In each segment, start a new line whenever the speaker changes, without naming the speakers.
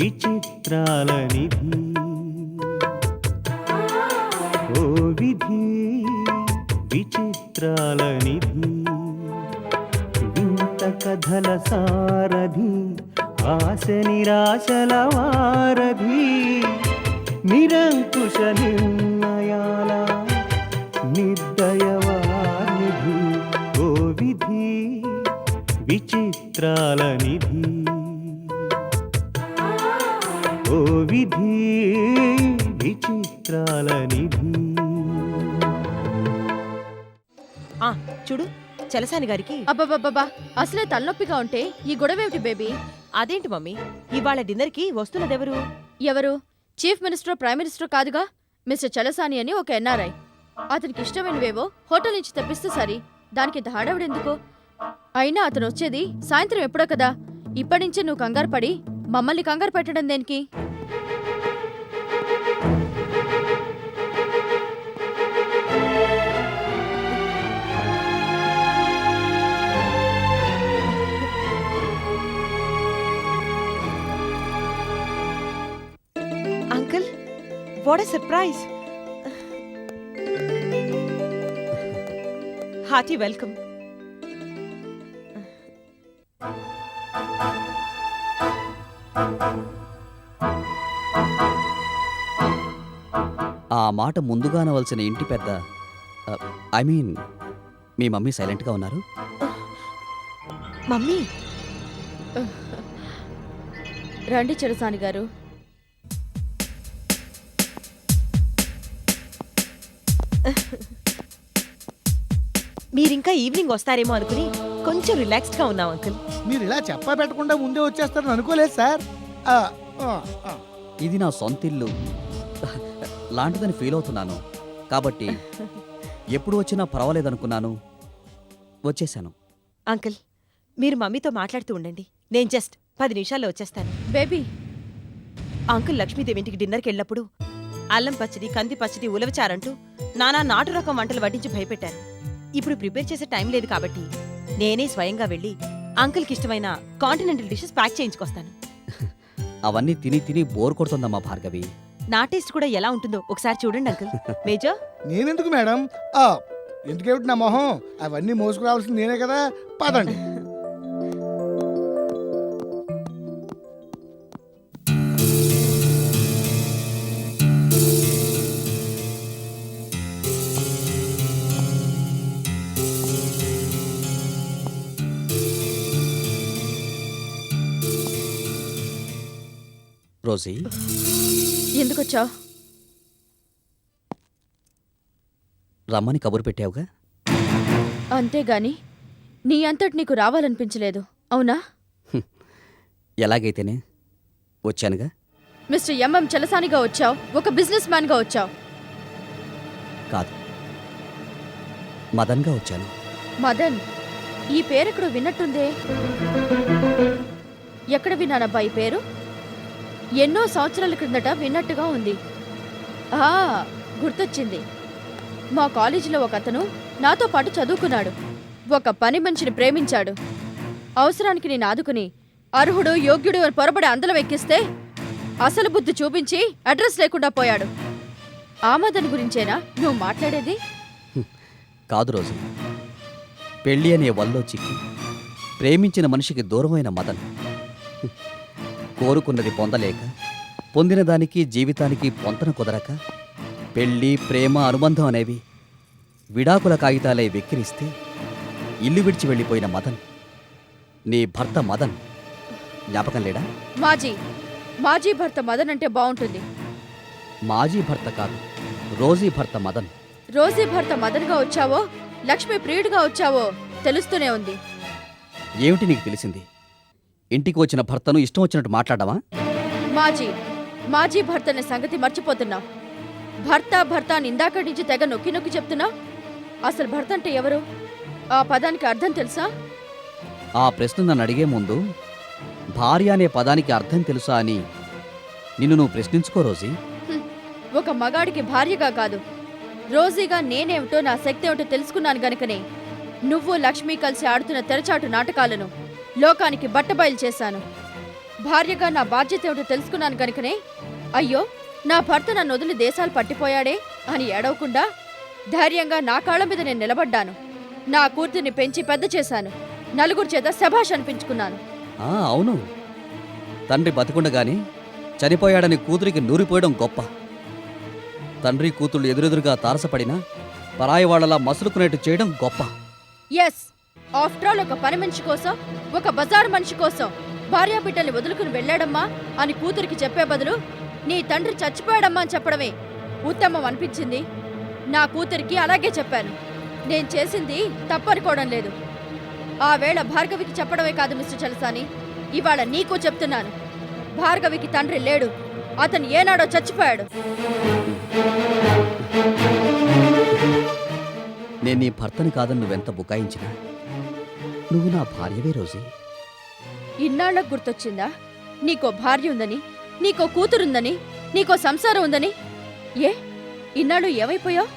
విచిత్రాల నిధి ఓ విధి విచిత్రాల నిధి వింత కథల సారథి ఆశ నిరాశల వారధి నిరంకుశ నిర్ణయాల నిర్దయవానిధి ఓ విధి విచిత్రాల నిధి ఓ విధి విచిత్రాల నిధి.
చూడు చలసాని గారికి.
అబ్బబ్బబ్బా, అసలే తలనొప్పిగా ఉంటే ఈ గొడవేమిటి బేబీ?
అదేంటి మమ్మీ, ఇవాళ డిన్నర్ కి వస్తున్నదెవరు?
ఎవరు? చీఫ్ మినిస్టర్, ప్రైమ్ మినిస్టర్ కాదుగా, మిస్టర్ చలసాని అని ఒక ఎన్ఆర్ఐ. అతనికి ఇష్టమైనవేవో హోటల్ నుంచి తెప్పిస్తే సరి, దానికి ఇంత హడావిడెందుకు? అయినా అతను వచ్చేది సాయంత్రం ఎప్పుడో కదా. ఇప్పటి నుంచే నువ్వు కంగారు పడి మమ్మల్ని కంగారు పెట్టడం దేనికి?
Uncle, what a surprise! Hearty welcome.
ఆ మాట ముందుగా అనవలసిన ఇంటి పెద్ద, ఐ మీన్ మీ మమ్మీ సైలెంట్గా ఉన్నారు.
మమ్మీ,
రండి చలసాని గారు.
మీరింకా ఈవినింగ్ వస్తారేమో అనుకుని కొంచెం రిలాక్స్డ్ గా ఉన్నాం అంకుల్.
మీరు ఇలా చెప్పా పెట్టకుండా ముందే వచ్చేస్తారని అనుకోలేదు సార్.
ఇది నా సొంత ఇల్లు లాంటిదని ఫీల్ అవుతున్నాను కాబట్టి ఎప్పుడు వచ్చినా పర్వాలేదనుకున్నాను, వచ్చేసాను.
అంకుల్, మీరు మమ్మీతో మాట్లాడుతూ ఉండండి, నేను జస్ట్ 10 నిమిషాల్లో వచ్చేస్తాను.
బేబీ,
అంకుల్ లక్ష్మీదేవి ఇంటికి డిన్నర్కి వెళ్ళినప్పుడు అల్లం పచ్చడి, కంది పచ్చడి, ఉలవచారంటూ నానా నాటు రకం వంటలు వడ్డించి భయపెట్టారు. ఇప్పుడు ప్రిపేర్ చేసే టైం లేదు కాబట్టి నేనే స్వయంగా వెళ్ళి అంకుల్కి ఇష్టమైన కాంటినెంటల్ డిషెస్ ప్యాక్ చేయించుకొస్తాను.
అవన్నీ తిని తిని బోర్ కొడుతుందమ్మా భార్గవి.
నా టేస్ట్ కూడా ఎలా ఉంటుందో ఒకసారి చూడండి అంకుల్. మేజర్,
నేనెందుకు మేడం? ఎందుకేమిటి నా మొహం? అవన్నీ మోసుకురావాల్సింది నేనే కదా. పదండి.
రోజీ,
ఎందుకొచ్చావు?
రమ్మని కబురు పెట్టావుగా.
అంతేగాని నీ అంతటి నీకు రావాలనిపించలేదు, అవునా?
ఎలాగైతేనే వచ్చానుగా.
మిస్టర్ ఎంఎం చలసానిగా వచ్చావు, ఒక బిజినెస్ మ్యాన్గా వచ్చావు.
కాదు, మదన్గా వచ్చాను.
మదన్? ఈ పేరెక్కడో విన్నట్టుందే. ఎక్కడ విన్నానబ్బా ఈ పేరు? ఎన్నో సంవత్సరాల క్రిందట విన్నట్టుగా ఉంది. గుర్తొచ్చింది. మా కాలేజీలో ఒక అతను నాతో పాటు చదువుకున్నాడు. ఒక పని మనిషిని ప్రేమించాడు. అవసరానికి నేను ఆదుకుని అర్హుడు, యోగ్యుడు అని పొరబడి అందలం ఎక్కిస్తే అసలు బుద్ధి చూపించి అడ్రస్ లేకుండా పోయాడు. ఆ మదన్ గురించేనా నువ్వు మాట్లాడేది?
కాదు రోజు, పెళ్ళి అనే వల్లో చిక్కి ప్రేమించిన మనిషికి దూరమైన మదన్. కోరుకున్నది పొందలేక, పొందిన దానికి జీవితానికి పొంతన కుదరక, పెళ్ళి, ప్రేమ, అనుబంధం అనేవి విడాకుల కాగితాలై వెక్కిరిస్తే ఇల్లు విడిచి వెళ్ళిపోయిన మదన్, నీ భర్త మదన్ జ్ఞాపకం లేడా?
మాజీ భర్త మదన్ అంటే బాగుంటుంది.
మాజీ భర్త కాదు, రోజీ భర్త మదన్.
రోజీ భర్త మదన్గా వచ్చావో, లక్ష్మి ప్రియుడిగా వచ్చావో తెలుస్తూనే ఉంది.
ఏమిటి నీకు తెలిసింది? ఇంటికి వచ్చిన భర్తను ఇష్టం వచ్చినట్టు మాట్లాడమా?
మాజీ భర్త అనే సంగతి మర్చిపోతున్నావు. భర్త అని ఇందాక నుంచి తెగ నొక్కి నొక్కి చెప్తున్నావు. అసలు భర్త అంటే ఎవరు? ఆ పదానికి అర్థం తెలుసా?
ఆ ప్రశ్న నన్ను అడిగే ముందు భార్య అనే పదానికి అర్థం తెలుసా అని నిన్ను నువ్వు ప్రశ్నించుకో రోజీ.
ఒక మగాడికి భార్యగా కాదు, రోజీగా నేనేమిటో, నా శక్తి ఏమిటో తెలుసుకున్నాను గనుకనే నువ్వు లక్ష్మి కలిసి ఆడుతున్న తెరచాటు నాటకాలను లోకానికి బట్టబయలు చేశాను. భార్యగా నా బాధ్యత ఏమిటో తెలుసుకున్నాను కనుకనే అయ్యో నా భర్త నన్ను వదిలి దేశాలు పట్టిపోయాడే అని ఏడవకుండా ధైర్యంగా నా కాళ్ళ మీద నేను నిలబడ్డాను. నా కూతుర్ని పెంచి పెద్ద చేశాను. నలుగురు చేత శభాష్ అనిపించుకున్నాను.
అవును, తండ్రి బతికుండగాని చనిపోయాడని కూతురికి నూరిపోయడం గొప్ప. తండ్రి కూతుళ్ళు ఎదురెదురుగా తారసపడినా పరాయి వాళ్ళలా మసులుకునేట్టు చేయడం గొప్ప.
ఎస్, ఆఫ్టర్ ఆల్ ఒక పని మనిషి కోసం, ఒక బజారు మనిషి కోసం భార్యా బిడ్డల్ని వదులుకుని వెళ్ళాడమ్మా అని కూతురికి చెప్పే బదులు నీ తండ్రి చచ్చిపోయాడమ్మా అని చెప్పడమే ఉత్తమం అనిపించింది. నా కూతురికి అలాగే చెప్పాను. నేను చేసింది తప్పనుకోవడం లేదు. ఆ వేళ భార్గవికి చెప్పడమే కాదు మిస్టర్ చలసాని, ఇవాళ నీకు చెప్తున్నాను. భార్గవికి తండ్రి లేడు, అతను ఏనాడో చచ్చిపోయాడు.
నేను నీ భర్తని కాదని నువ్వెంత బుకాయించినా నువ్వు నా భార్యవే రోజీ.
ఇన్నాళ్లకు గుర్తొచ్చిందా నీకో భార్య ఉందని, నీకో కూతురుందని, నీకో సంసారం ఉందని? ఏ ఇన్నాళ్ళు ఏమైపోయావు?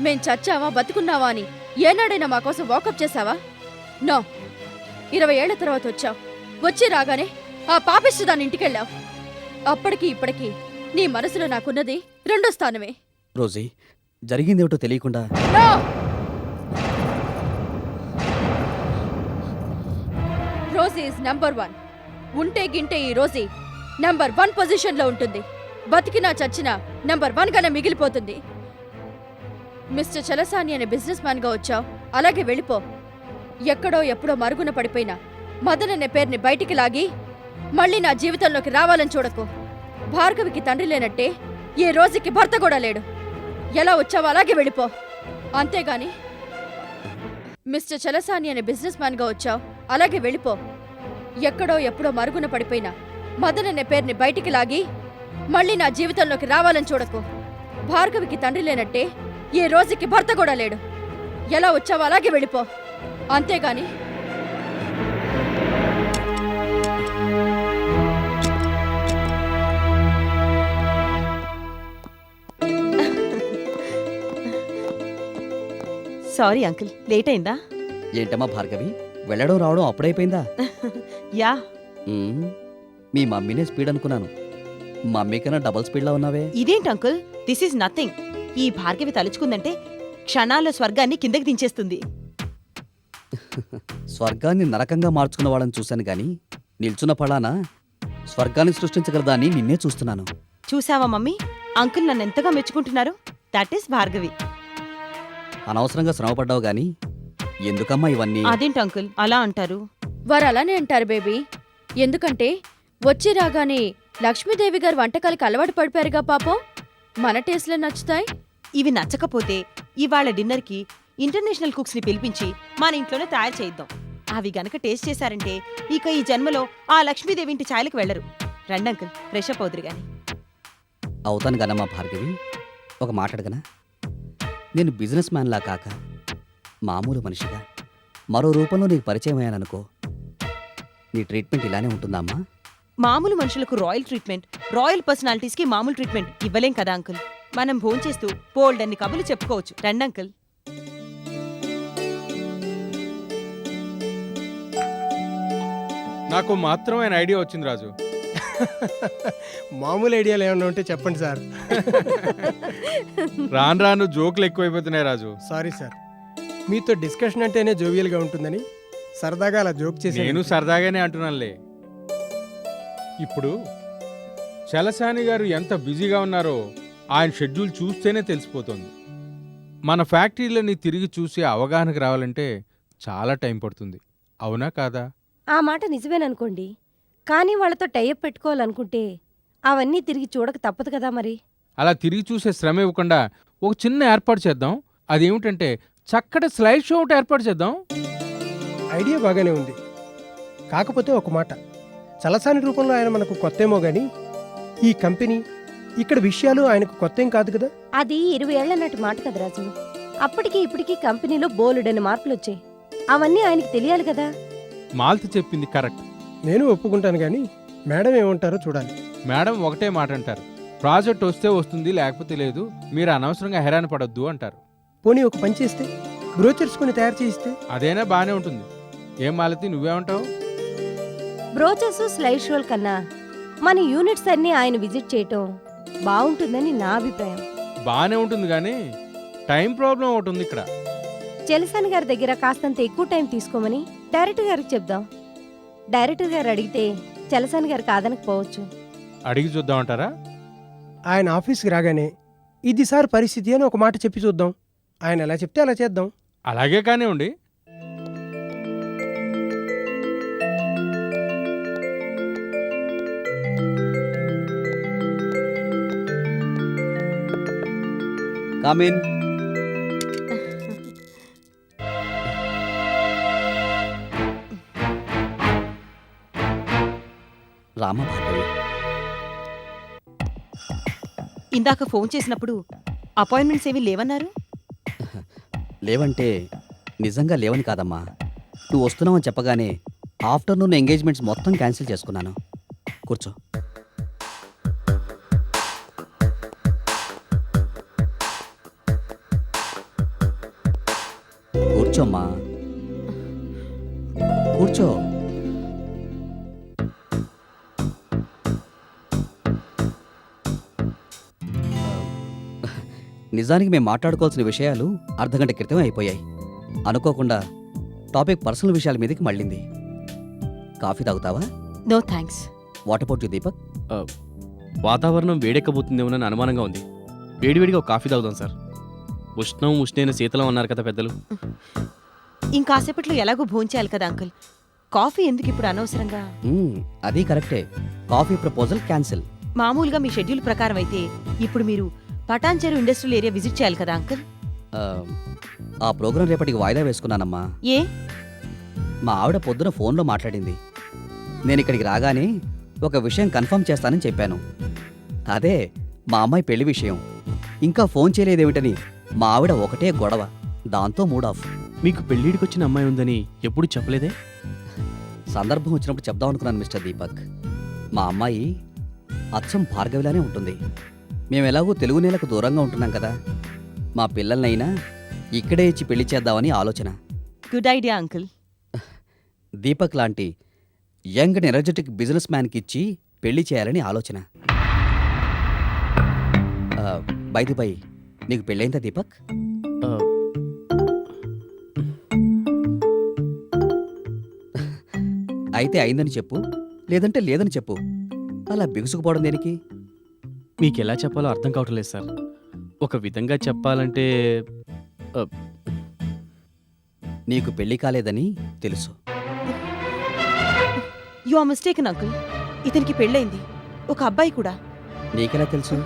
మేం చచ్చావా బతుకున్నావా అని ఏనాడైనా మా కోసం వాకప్ చేశావా? నో. 20 ఏళ్ల తర్వాత వచ్చావు. వచ్చి రాగానే ఆ పాపిస్తు దాని ఇంటికెళ్ళావు. అప్పటికి ఇప్పటికీ నీ మనసులో నాకున్నది 2వ స్థానమే.
రోజీ, జరిగిందేమిటో తెలియకుండా
నో! Rosie is number 1. ఉంటే గింటే ఈ రోజీ నంబర్ 1 పొజిషన్లో ఉంటుంది. బతికినా చచ్చినా నంబర్ 1 గానే మిగిలిపోతుంది. మిస్టర్ చలసాని అనే బిజినెస్ మ్యాన్గా వచ్చావు, అలాగే వెళ్ళిపో. ఎక్కడో ఎప్పుడో మరుగున పడిపోయినా మదన్ అనే పేరుని బయటికి లాగి మళ్ళీ నా జీవితంలోకి రావాలని చూడకు. భార్గవికి తండ్రి లేనట్టే ఈ రోజుకి భర్త కూడా లేడు. ఎలా వచ్చావో అలాగే వెళ్ళిపో. అంతేగాని మిస్టర్ చలసాని అనే బిజినెస్ మ్యాన్గా వచ్చావు, అలాగే వెళ్ళిపో. ఎక్కడో ఎప్పుడో మరుగున పడిపోయినా మదన్ అనే పేరుని బయటికి లాగి మళ్ళీ నా జీవితంలోకి రావాలని చూడకు. భార్గవికి తండ్రి లేనట్టే ఈ రోజుకి భర్త కూడా లేడు. ఎలా వచ్చావో అలాగే వెళ్ళిపో. అంతేగాని
సారీ అంకుల్, లేట్ అయిందా?
ఏంటమ్మా భార్గవి, వెళ్ళడం రావడం అప్పుడైపోయిందా?
యా.
మ్మ్, మీ మమ్మీనే స్పీడ్ అనుకున్నాను. మమ్మీ కన్నా డబుల్ స్పీడ్లా ఉన్నావే.
ఇదేంటి అంకుల్, దిస్ ఈజ్ నథింగ్. ఈ భార్గవి తలుచుకుందంటే క్షణాల్లో స్వర్గాన్ని కిందకి దించేస్తుంది.
స్వర్గాన్ని నరకంగా మార్చుకున్న వాళ్ళని చూశాను గాని నిల్చున్న పళాన స్వర్గాన్ని సృష్టించగలదా అని నిన్నే చూస్తున్నాను.
చూసావా మమ్మీ, అంకుల్ నన్ను ఎంతగా మెచ్చుకుంటున్నారు. That is Bhargavi.
అనవసరంగా శ్రమపడ్డావు గాని ఎందుకమ్మా ఇవన్నీ?
అదేంటి అంకుల్ అలా అంటారు?
వారు అలానే అంటారు బేబీ. ఎందుకంటే వచ్చి రాగానే లక్ష్మీదేవి గారు వంటకాలకి అలవాటు పడిపోయారుగా పాపం. మన టేస్ట్లే నచ్చుతాయి.
ఇవి నచ్చకపోతే ఇవాళ డిన్నర్కి ఇంటర్నేషనల్ కుక్స్ ని పిలిపించి మన ఇంట్లోనే తయారు చేయిద్దాం. అవి గనక టేస్ట్ చేశారంటే ఇక ఈ జన్మలో ఆ లక్ష్మీదేవి ఇంటి ఛాయలకు వెళ్లరు. రండి అంకుల్, ఫ్రెష్ అప్ అవుదురు గాని.
అవుతాను గనమ్మా భార్గవి, ఒక మాట అడగనా? నేను బిజినెస్ మ్యాన్లా కాక మామూలు మనిషిగా మరో రూపంలో నీకు పరిచయం అయ్యాననుకో, నీ ట్రీట్మెంట్ ఇలానే ఉంటుందమ్మా?
మామూలు మనుషులకు రాయల్ ట్రీట్మెంట్, రాయల్ పర్సనాలిటీస్కి మామూలు ట్రీట్మెంట్ ఇవ్వలేం కదా అంకుల్. మనం భోంచేస్తూ బోల్డ్ అన్ని కబులు చెప్పుకోవచ్చు. రండి అంకుల్.
నాకు మాత్రమైన ఐడియా వచ్చింది రాజు.
మామూలు ఐడియాలు ఏమైనా ఉంటే చెప్పండి సార్.
రాను రాను జోకులు ఎక్కువైపోతున్నాయి రాజు.
సారీ సార్, మీతో డిస్కషన్ అంటేనే జోవియల్గా ఉంటుందని సరదాగా అలా జోక్ చేసి.
నేను సరదాగానే అంటున్నానులే. ఇప్పుడు చలసాని గారు ఎంత బిజీగా ఉన్నారో ఆయన షెడ్యూల్ చూస్తేనే తెలిసిపోతుంది. మన ఫ్యాక్టరీలని తిరిగి చూసి అవగాహనకు రావాలంటే చాలా టైం పడుతుంది. అవునా కాదా?
ఆ మాట నిజమేననుకోండి, కానీ వాళ్ళతో టైఅప్ పెట్టుకోవాలనుకుంటే అవన్నీ తిరిగి చూడక తప్పదు కదా మరి.
అలా తిరిగి చూసే శ్రమ ఇవ్వకుండా ఒక చిన్న ఏర్పాటు చేద్దాం. అదేమిటంటే చక్కటి స్లైడ్ షో ఒకటి ఏర్పాటు చేద్దాం.
ఐడియా బాగానే ఉంది. కాకపోతే ఒక మాట, చలసాని రూపంలో ఆయన మనకు కొత్తేమో కానీ ఈ కంపెనీ ఇక్కడ విషయాలు ఆయనకు కొత్తేం కాదు కదా.
అది 20 ఏళ్ల నాటి మాట కదా రాజు. అప్పటికి ఇప్పటికీ కంపెనీలో బోలెడని మార్పులు వచ్చాయి. అవన్నీ ఆయనకి తెలియాలి కదా.
మాల్తి చెప్పింది కరెక్ట్.
నేను ఒప్పుకుంటాను కానీ మేడం ఏమంటారో చూడాలి.
మేడం ఒకటే మాట అంటారు, ప్రాజెక్ట్ వస్తే వస్తుంది లేకపోతే లేదు, మీరు అనవసరంగా హెరాన్ పడొద్దు అంటారు.
పోనీ ఒక పని చేస్తే బ్రోచర్స్ కొని తయారు చేయిస్తే?
అదేనా బానే ఉంటుంది. ఏం మాలతి, నువ్వేమంటావు?
బ్రోచెస్ స్లైడ్ షోల కన్నా మన యూనిట్స్ అన్ని ఆయన విజిట్ చేయటం బాగుంటుందని నా అభిప్రాయం.
బాగానే ఉంటుంది కానీ టైం ప్రాబ్లం ఒకటి ఉంది ఇక్కడ.
చలసాని గారి దగ్గర కాస్తంత ఎక్కువ టైం తీసుకోమని డైరెక్టర్ గారికి చెప్దాం. డైరెక్టర్ గారు అడిగితే చలసాని గారు కాదనకపోవచ్చు.
అడిగి చూద్దామంటారా?
ఆయన ఆఫీస్కి రాగానే ఇది సార్ పరిస్థితి అని ఒక మాట చెప్పి చూద్దాం. ఆయన ఎలా చెప్తే అలా చేద్దాం.
అలాగే కానివ్వండి.
కామిన్. రామభార్గవి,
ఇందాక ఫోన్ చేసినప్పుడు అపాయింట్మెంట్స్ ఏమీ లేవన్నారు.
లేవంటే నిజంగా లేవని కాదమ్మా. నువ్వు వస్తున్నావని చెప్పగానే ఆఫ్టర్నూన్ ఎంగేజ్మెంట్స్ మొత్తం క్యాన్సిల్ చేసుకున్నాను. కూర్చో. కూర్చోమ్మా, కూర్చో. నిజానికి మేము మాట్లాడుకోవాల్సిన విషయాలు అర్ధగంట క్రితమే అయిపోయాయి. అనుకోకుండా టాపిక్ పర్సనల్ విషయాల మీదకి మళ్ళింది. కాఫీ తాగుతావా?
No thanks.
What about you Deepak?
వాతావరణం వేడెక్కబోతుందేమోనని అనుమానంగా ఉంది. వేడివేడిగా ఒక కాఫీ తాగుదాం సార్. ఉష్ణం ఉష్ణైన శీతలం అన్నారు కదా పెద్దలు.
ఇంకాసేపట్లో ఎలాగో భోంచేయాలి కదా అంకుల్. కాఫీ ఎందుకు ఇప్పుడు అనవసరంగా?
అది కరెక్టే. Coffee proposal cancel.
మామూలుగా మీ షెడ్యూల్ ప్రకారం అయితే ఇప్పుడు మీరు పటాన్చెరు ఇండస్ట్రియల్ ఏరియా విజిట్ చేయాలి కదా అంకుల్.
ఆ ప్రోగ్రాం రేపటికి వాయిదా వేసుకున్నానమ్మా.
ఏ?
మా ఆవిడ పొద్దున ఫోన్లో మాట్లాడింది. నేను ఇక్కడికి రాగానే ఒక విషయం కన్ఫర్మ్ చేస్తానని చెప్పాను. అదే మా అమ్మాయి పెళ్లి విషయం. ఇంకా ఫోన్ చేయలేదేమిటని మా ఆవిడ ఒకటే గొడవ. దాంతో మూడ్ ఆఫ్.
మీకు పెళ్ళిడికి వచ్చిన అమ్మాయి ఉందని ఎప్పుడు చెప్పలేదే?
సందర్భం వచ్చినప్పుడు చెప్దాం అనుకున్నాను మిస్టర్ దీపక్. మా అమ్మాయి అచ్చం భార్గవిలానే ఉంటుంది. మేము ఎలాగో తెలుగు నేలకు దూరంగా ఉంటున్నాం కదా, మా పిల్లల్నైనా ఇక్కడే ఇచ్చి పెళ్లి చేద్దామని ఆలోచన.
Good idea uncle.
దీపక్ లాంటి యంగ్ అండ్ ఎనర్జెటిక్ బిజినెస్ మ్యాన్కి ఇచ్చి పెళ్లి చేయాలని ఆలోచన. బైది బై, నీకు పెళ్ళైందా దీపక్?
ఆ,
అయితే అయిందని చెప్పు, లేదంటే లేదని చెప్పు. అలా బిగుసుకుపోవడం దేనికి?
మీకు ఎలా చెప్పాలో అర్థం కావటం లేదు సార్. ఒక విధంగా చెప్పాలంటే
నీకు పెళ్లి కాలేదని తెలుసు.
You are mistaken uncle. ఇతనికి పెళ్ళైంది, ఒక అబ్బాయి కూడా.
నీకెలా తెలుసు?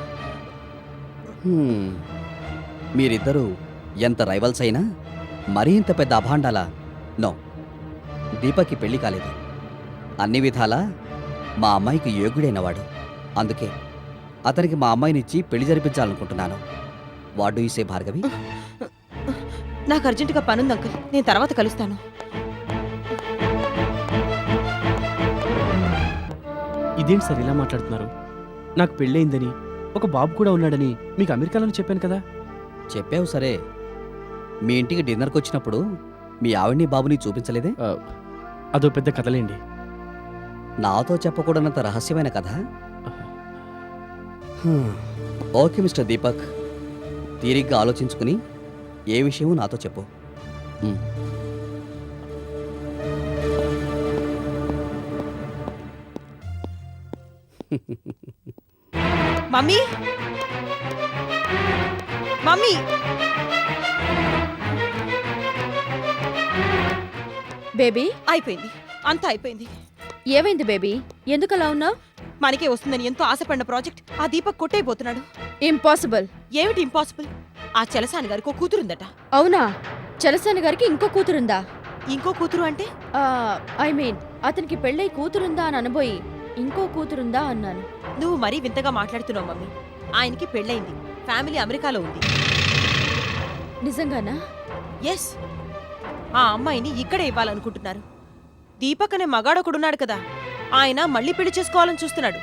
మీరిద్దరూ ఎంత రైవల్స్ అయినా మరీ ఇంత పెద్ద అభాండాలా? నో, దీపక్కి పెళ్లి కాలేదు. అన్ని విధాలా మా అమ్మాయికి యోగ్యుడైనవాడు. అందుకే అతనికి మా అమ్మాయినిచ్చి పెళ్లి జరిపించాలనుకుంటున్నాను. What do you say Bhargavi?
నాకు అర్జెంటుగా పనుంది అంకుల్, నేను తర్వాత కలుస్తాను.
ఇదేంటి సార్ ఇలా మాట్లాడుతున్నారు? నాకు పెళ్ళయిందని, ఒక బాబు కూడా ఉన్నాడని మీకు అమెరికాలో చెప్పాను కదా.
చెప్పావు సరే, మీ ఇంటికి డిన్నర్కి వచ్చినప్పుడు మీ ఆవిడ్ని బాబుని చూపించలేదే?
అదో పెద్ద కథలేండి.
నాతో చెప్పకూడనంత రహస్యమైన కథ. ఓకే మిస్టర్ దీపక్, తీరిగ్గా ఆలోచించుకుని ఏ విషయమో నాతో చెప్పు.
మమ్మీ, మమ్మీ,
బేబీ,
అయిపోయింది, అంతా అయిపోయింది.
ఏమైంది బేబీ? ఎందుకలా ఉన్నావు?
మనకే వస్తుందని ఎంతో ఆశపడిన ప్రాజెక్ట్ ఆ దీపక్ కొట్టైపోతున్నాడు.
ఇంపాసిబుల్.
ఏమిటి ఇంపాసిబుల్? ఆ చలసాని గారికి ఒక కూతురుందట.
అవునా? చలసాని గారికి ఇంకో కూతురుందా?
ఇంకో కూతురు అంటే?
ఐ మీన్ అతనికి పెళ్ళై కూతురుందా అని అనబోయి ఇంకో కూతురుందా అన్నాను.
నువ్వు మరీ వింతగా మాట్లాడుతున్నావు మమ్మీ. ఆయనకి పెళ్ళైంది, ఫ్యామిలీ అమెరికాలో ఉంది.
నిజంగానా?
ఎస్, ఆ అమ్మాయిని ఇక్కడే ఇవ్వాలనుకుంటున్నారు. దీపక్ అనే మగాడొకడున్నాడు కదా, ఆయన మళ్ళీ పెళ్లి చేసుకోవాలని చూస్తున్నాడు.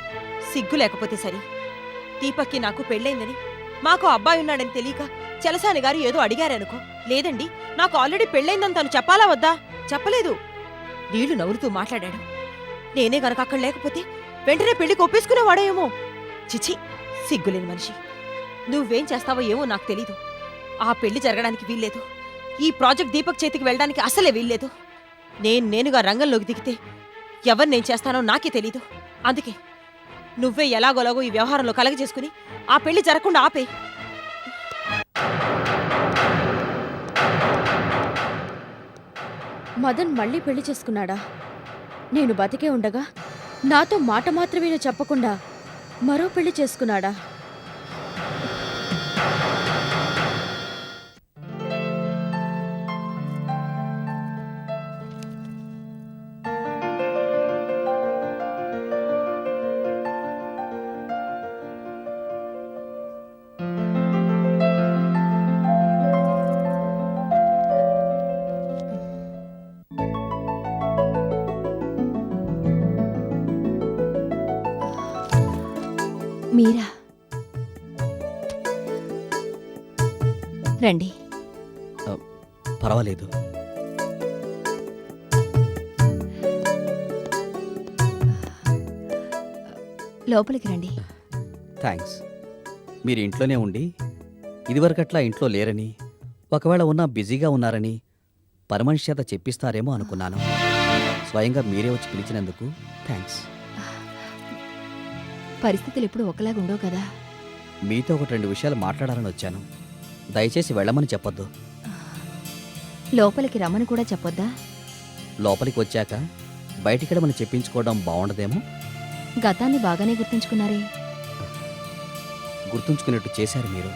సిగ్గు లేకపోతే సరి. దీపక్కి నాకు పెళ్ళైందని, మాకు అబ్బాయి ఉన్నాడని తెలియక చలసాని గారు ఏదో అడిగారనుకో. లేదండి, నాకు ఆల్రెడీ పెళ్ళైందని తను చెప్పాలా వద్దా? చెప్పలేదు. నీళ్లు నవ్వులుతూ మాట్లాడాడు. నేనే గనక అక్కడ లేకపోతే వెంటనే పెళ్లికి ఒప్పేసుకునేవాడేమో. చిచి, సిగ్గులేని మనిషి. నువ్వేం చేస్తావో ఏమో నాకు తెలీదు. ఆ పెళ్లి జరగడానికి వీల్లేదు. ఈ ప్రాజెక్ట్ దీపక్ చేతికి వెళ్ళడానికి అసలే వీల్లేదు. నేనుగా రంగంలోకి దిగితే ఎవరినేం చేస్తానో నాకే తెలీదు. అందుకే నువ్వే ఎలాగోలాగో ఈ వ్యవహారంలో కలగజేసుకుని ఆ పెళ్లి జరగకుండా ఆపే.
మదన్ మళ్ళీ పెళ్లి చేసుకున్నాడా? నేను బతికే ఉండగా నాతో మాట మాత్రమే చెప్పకుండా మరో పెళ్లి చేసుకున్నాడా?
మీరా రండి.
పర్వాలేదు.
లోపలికి రండి.
థ్యాంక్స్. మీరు ఇంట్లోనే ఉండి ఇదివరకట్లా ఇంట్లో లేరని, ఒకవేళ ఉన్నా బిజీగా ఉన్నారని పరమనిషి చేత చెప్పిస్తారేమో అనుకున్నాను. స్వయంగా మీరే వచ్చి పిలిచినందుకు థ్యాంక్స్.
పరిస్థితులు ఎప్పుడు ఒకలాగా ఉండవు కదా.
మీతో ఒకటి రెండు విషయాలు మాట్లాడాలని వచ్చాను. దయచేసి వెళ్ళమని చెప్పొద్దు.
లోపలికి రమ్మని కూడా చెప్పొద్దా?
లోపలికి వచ్చాక బయటికెళ్ళమని చెప్పించుకోవడం బాగుండదేమో.
గతాన్ని బాగానే గుర్తుంచుకున్నారే.
గుర్తుంచుకునేట్టు చేశారు మీరు.